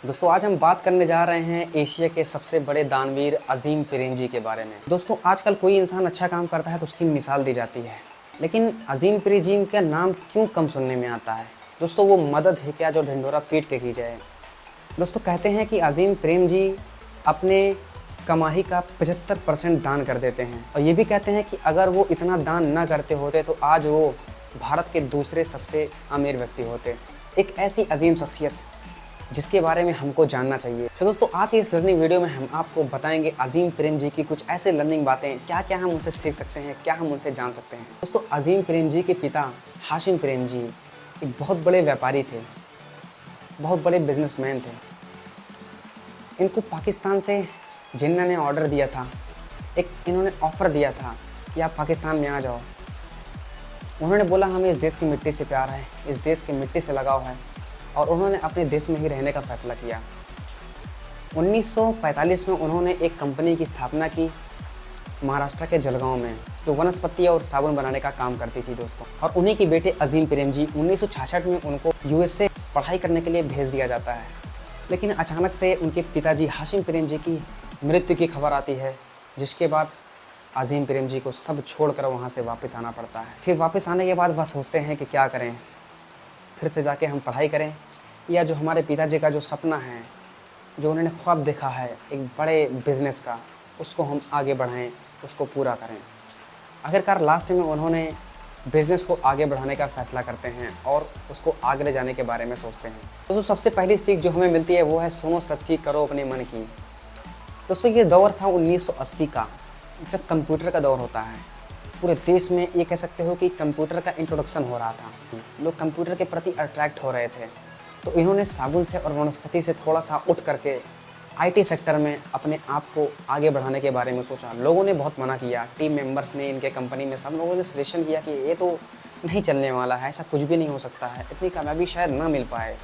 दोस्तों आज हम बात करने जा रहे हैं एशिया के सबसे बड़े दानवीर अजीम प्रेमजी के बारे में। दोस्तों आजकल कोई इंसान अच्छा काम करता है तो उसकी मिसाल दी जाती है, लेकिन अजीम प्रेमजी का नाम क्यों कम सुनने में आता है। दोस्तों वो मदद है क्या जो ढिंढोरा पीट के की जाए। दोस्तों कहते हैं कि अजीम प्रेमजी अपने कमाई का 75% दान कर देते हैं, और ये भी कहते हैं कि अगर वो इतना दान ना करते होते तो आज वो भारत के दूसरे सबसे अमीर व्यक्ति होते। एक ऐसी अजीम शख्सियत जिसके बारे में हमको जानना चाहिए। तो दोस्तों आज की इस लर्निंग वीडियो में हम आपको बताएंगे अजीम प्रेमजी की कुछ ऐसे लर्निंग बातें, क्या क्या हम उनसे सीख सकते हैं, क्या हम उनसे जान सकते हैं। दोस्तों अजीम प्रेमजी के पिता हाशिम प्रेमजी एक बहुत बड़े व्यापारी थे, बहुत बड़े बिजनेसमैन थे। इनको पाकिस्तान से जिन्ना ने ऑर्डर दिया था, एक इन्होंने ऑफ़र दिया था कि आप पाकिस्तान में आ जाओ। उन्होंने बोला हमें इस देश की मिट्टी से प्यार है, इस देश की मिट्टी से लगाव है, और उन्होंने अपने देश में ही रहने का फ़ैसला किया। 1945 में उन्होंने एक कंपनी की स्थापना की महाराष्ट्र के जलगांव में, जो वनस्पति और साबुन बनाने का काम करती थी दोस्तों। और उन्हीं के बेटे अजीम प्रेमजी 1966 में उनको यूएसए पढ़ाई करने के लिए भेज दिया जाता है। लेकिन अचानक से उनके पिताजी हाशिम प्रेमजी की मृत्यु की खबर आती है, जिसके बाद अजीम प्रेमजी को सब छोड़कर वहाँ से वापस आना पड़ता है। फिर वापस आने के बाद वह सोचते हैं कि क्या करें, फिर से जाके हम पढ़ाई करें या जो हमारे पिताजी का जो सपना है, जो उन्होंने ख्वाब देखा है एक बड़े बिज़नेस का, उसको हम आगे बढ़ाएं, उसको पूरा करें। आखिरकार लास्ट में उन्होंने बिज़नेस को आगे बढ़ाने का फ़ैसला करते हैं और उसको आगे ले जाने के बारे में सोचते हैं। तो सबसे पहली सीख जो हमें मिलती है वो है सुनो सबकी, करो अपने मन की। दोस्तों ये दौर था 1980 का, जब कंप्यूटर का दौर होता है। पूरे देश में ये कह सकते हो कि कंप्यूटर का इंट्रोडक्शन हो रहा था, लोग कंप्यूटर के प्रति अट्रैक्ट हो रहे थे। तो इन्होंने साबुन से और वनस्पति से थोड़ा सा उठ करके आईटी सेक्टर में अपने आप को आगे बढ़ाने के बारे में सोचा। लोगों ने बहुत मना किया, टीम मेंबर्स ने, इनके कंपनी में सब लोगों ने सजेशन किया कि ये तो नहीं चलने वाला है, ऐसा कुछ भी नहीं हो सकता है, इतनी कामयाबी शायद ना मिल पाए।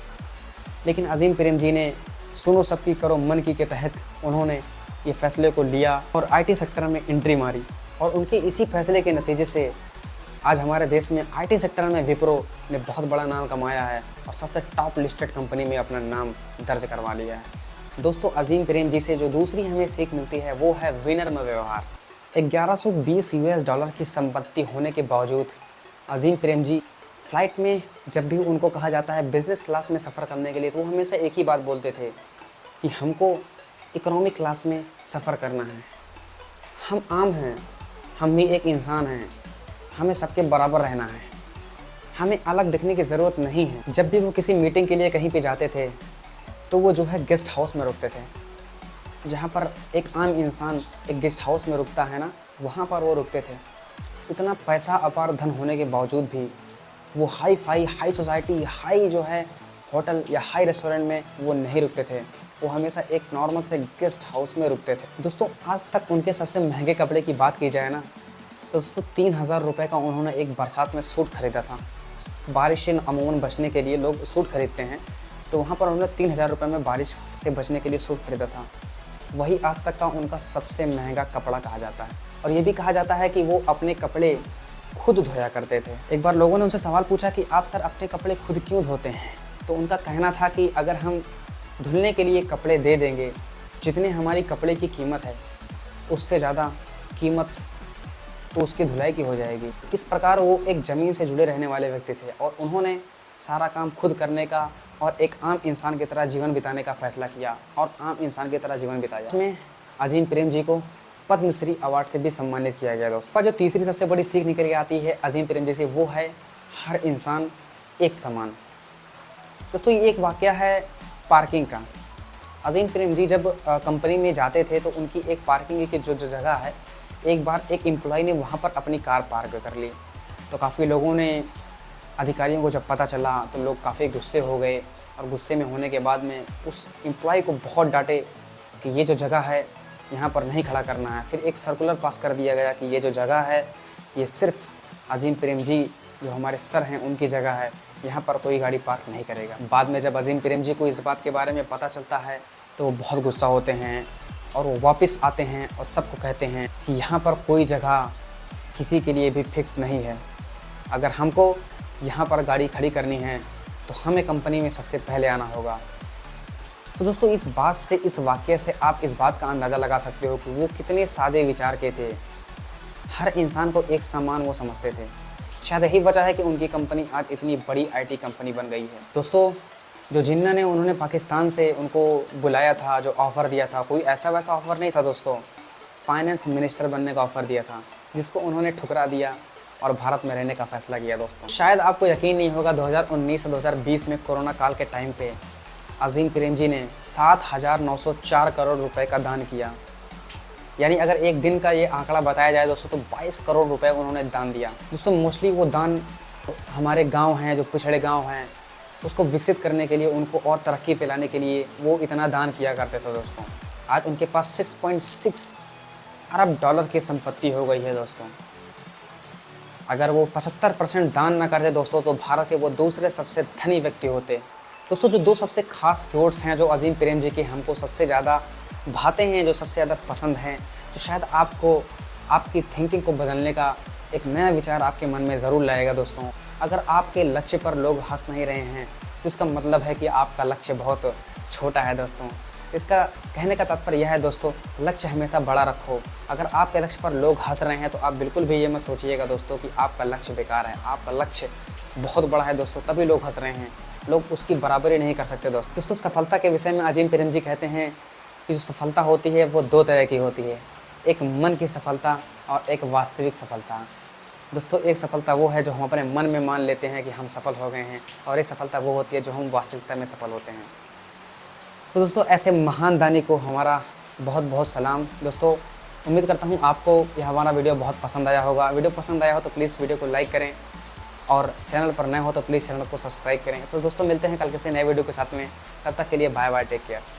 लेकिन अजीम प्रेमजी ने सुनो सबकी करो मन की के तहत उन्होंने ये फैसले को लिया और आईटी सेक्टर में एंट्री मारी। और उनके इसी फैसले के नतीजे से आज हमारे देश में आईटी सेक्टर में विप्रो ने बहुत बड़ा नाम कमाया है और सबसे टॉप लिस्टेड कंपनी में अपना नाम दर्ज करवा लिया है। दोस्तों अजीम प्रेमजी से जो दूसरी हमें सीख मिलती है वो है विनर में व्यवहार। 1120 यूएस डॉलर की संपत्ति होने के बावजूद अजीम प्रेमजी फ़्लाइट में जब भी उनको कहा जाता है बिज़नेस क्लास में सफ़र करने के लिए, तो वो हमेशा एक ही बात बोलते थे कि हमको इकोनॉमिक क्लास में सफ़र करना है। हम आम हैं, हम भी एक इंसान हैं, हमें सबके बराबर रहना है, हमें अलग दिखने की ज़रूरत नहीं है। जब भी वो किसी मीटिंग के लिए कहीं पे जाते थे तो वो जो है गेस्ट हाउस में रुकते थे। जहाँ पर एक आम इंसान एक गेस्ट हाउस में रुकता है ना, वहाँ पर वो रुकते थे। इतना पैसा अपार धन होने के बावजूद भी वो हाई सोसाइटी, हाई जो है होटल या हाई रेस्टोरेंट में वो नहीं रुकते थे, वो हमेशा एक नॉर्मल से गेस्ट हाउस में रुकते थे। दोस्तों आज तक उनके सबसे महंगे कपड़े की बात की जाए ना, तो दोस्तों 3000 रुपये का उन्होंने एक बरसात में सूट खरीदा था। बारिश से अमूमन बचने के लिए लोग सूट खरीदते हैं, तो वहाँ पर उन्होंने 3000 रुपये में बारिश से बचने के लिए सूट खरीदा था। वही आज तक का उनका सबसे महंगा कपड़ा कहा जाता है। और ये भी कहा जाता है कि वो अपने कपड़े खुद धोया करते थे। एक बार लोगों ने उनसे सवाल पूछा कि आप सर अपने कपड़े खुद क्यों धोते हैं, तो उनका कहना था कि अगर हम धुलने के लिए कपड़े दे देंगे, जितने हमारी कपड़े की कीमत है उससे ज़्यादा कीमत तो उसकी धुलाई की हो जाएगी। इस प्रकार वो एक ज़मीन से जुड़े रहने वाले व्यक्ति थे और उन्होंने सारा काम खुद करने का और एक आम इंसान की तरह जीवन बिताने का फ़ैसला किया और आम इंसान की तरह जीवन बिताया। इसमें अजीम प्रेमजी को पद्मश्री अवार्ड से भी सम्मानित किया गया। दोस्तों जो तीसरी सबसे बड़ी सीख निकल के आती है अजीम प्रेमजी से, वो है हर इंसान एक समान। दोस्तों ये एक वाक़या है पार्किंग का। अजीम प्रेमजी जब कंपनी में जाते थे तो उनकी एक पार्किंग की जो जगह है, एक बार एक एम्प्लॉय ने वहाँ पर अपनी कार पार्क कर ली। तो काफ़ी लोगों ने, अधिकारियों को जब पता चला तो लोग काफ़ी गुस्से हो गए, और गुस्से में होने के बाद में उस एम्प्लॉय को बहुत डांटे कि ये जो जगह है यहाँ पर नहीं खड़ा करना है। फिर एक सर्कुलर पास कर दिया गया कि ये जो जगह है ये सिर्फ अजीम प्रेमजी जो हमारे सर हैं उनकी जगह है, यहाँ पर कोई गाड़ी पार्क नहीं करेगा। बाद में जब अजीम प्रेमजी को इस बात के बारे में पता चलता है तो वो बहुत गुस्सा होते हैं और वो वापस आते हैं और सबको कहते हैं कि यहाँ पर कोई जगह किसी के लिए भी फिक्स नहीं है। अगर हमको यहाँ पर गाड़ी खड़ी करनी है तो हमें कंपनी में सबसे पहले आना होगा। तो दोस्तों इस बात से, इस वाक़ये से आप इस बात का अंदाज़ा लगा सकते हो कि वो कितने सादे विचार के थे। हर इंसान को एक समान वो समझते थे। शायद यही वजह है कि उनकी कंपनी आज इतनी बड़ी आईटी कंपनी बन गई है। दोस्तों जो जिन्ना ने उन्होंने पाकिस्तान से उनको बुलाया था, जो ऑफ़र दिया था, कोई ऐसा वैसा ऑफ़र नहीं था दोस्तों। फाइनेंस मिनिस्टर बनने का ऑफ़र दिया था, जिसको उन्होंने ठुकरा दिया और भारत में रहने का फ़ैसला किया दोस्तों। शायद आपको यकीन नहीं होगा 2019 और 2020 में कोरोना काल के टाइम पे अज़ीम प्रेमजी ने 7,904 करोड़ रुपए का दान किया। यानी अगर एक दिन का ये आंकड़ा बताया जाए दोस्तों तो 22 करोड़ रुपए उन्होंने दान दिया। दोस्तों मोस्टली वो दान हमारे गांव हैं, जो पिछड़े गांव हैं, उसको विकसित करने के लिए, उनको और तरक्की पे लाने के लिए वो इतना दान किया करते थे दोस्तों। आज उनके पास 6.6 अरब डॉलर की संपत्ति हो गई है दोस्तों। अगर वो 75% दान ना करते दोस्तों तो भारत के वो दूसरे सबसे धनी व्यक्ति होते। दोस्तों जो दो सबसे खास कोट्स हैं जो अज़ीम प्रेमजी के हमको सबसे ज़्यादा भाते हैं, जो सबसे ज़्यादा पसंद हैं, जो शायद आपको आपकी थिंकिंग को बदलने का एक नया विचार आपके मन में ज़रूर लाएगा दोस्तों। अगर आपके लक्ष्य पर लोग हंस नहीं रहे हैं तो इसका मतलब है कि आपका लक्ष्य बहुत छोटा है दोस्तों। इसका कहने का तात्पर्य यह है दोस्तों, लक्ष्य हमेशा बड़ा रखो। अगर आपके लक्ष्य पर लोग हंस रहे हैं तो आप बिल्कुल भी ये मत सोचिएगा दोस्तों कि आपका लक्ष्य बेकार है। आपका लक्ष्य बहुत बड़ा है दोस्तों, तभी लोग हंस रहे हैं। लोग उसकी बराबरी नहीं कर सकते दोस्तों। सफलता के विषय में अज़ीम प्रेमजी कहते हैं कि जो सफलता होती है वो दो तरह की होती है, एक मन की सफलता और एक वास्तविक सफलता। दोस्तों एक सफलता वो है जो हम अपने मन में मान लेते हैं कि हम सफल हो गए हैं, और एक सफलता वो होती है जो हम वास्तविकता में सफल होते हैं। तो दोस्तों ऐसे महान दानी को हमारा बहुत बहुत सलाम। दोस्तों उम्मीद करता हूँ आपको यह हमारा वीडियो बहुत पसंद आया होगा। वीडियो पसंद आया हो तो प्लीज़ वीडियो को लाइक करें, और चैनल पर नए हो तो प्लीज़ चैनल को सब्सक्राइब करें। तो दोस्तों मिलते हैं कल किसी नए वीडियो के साथ में। तब तक के लिए बाय बाय, टेक केयर।